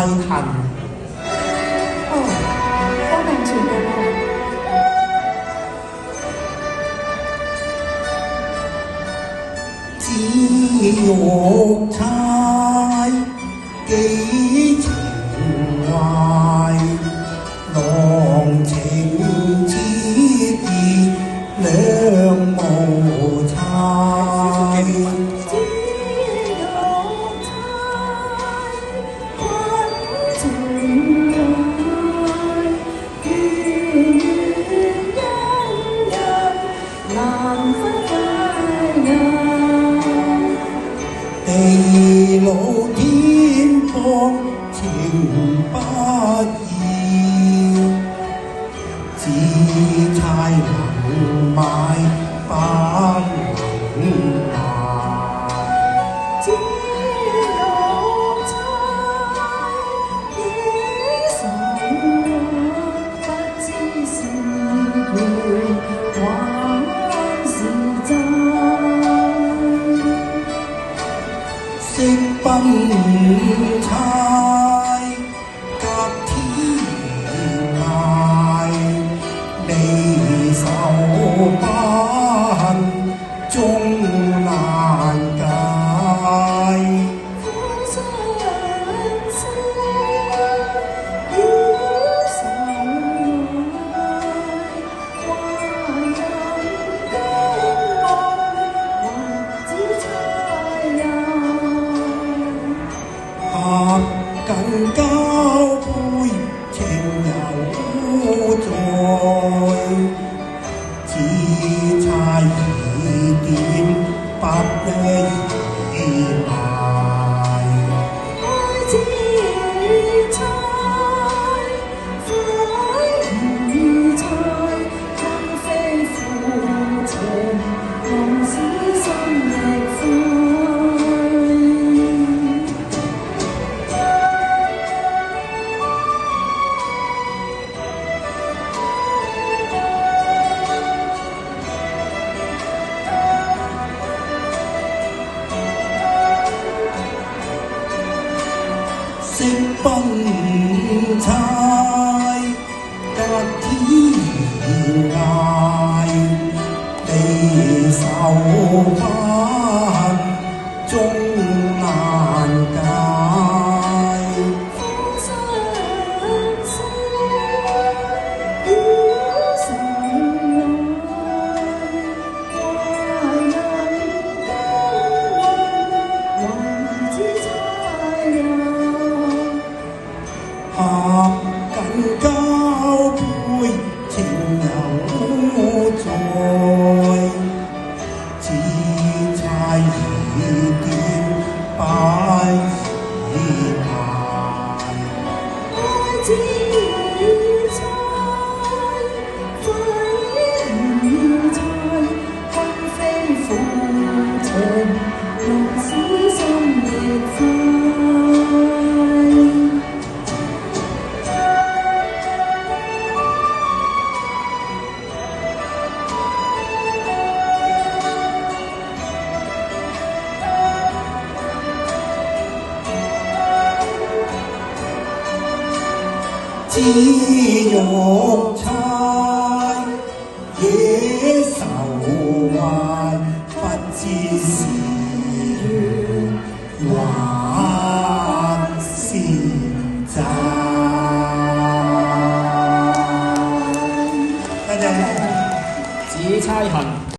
痕。哦，方向全對啦。紫玉釵幾情懷，郎情切意兩無猜。紫玉釵君情懷，願姻約難分快樂。地老天荒情不移，只猜能買不能賣。紫玉釵幾愁不知是緣還是債。惜賓釵隔天涯，離愁不恨終難解。苦相思，與愁懷，還人間愛，還只猜有。合近交杯，情猶在，只差疑點不易埋。愛只猜，悔如柴，今非負情，浪子心力灰。惜賓釵隔天涯，離愁不恨終難解。苦相思，與愁懷，還人間愛，還只猜有。合近交杯，情猶在，只差疑點不易埋。愛只猜，悔如柴，今非負情，浪子心亦灰。紫玉釵野愁懷，不知是緣還是債。多謝。只差痕。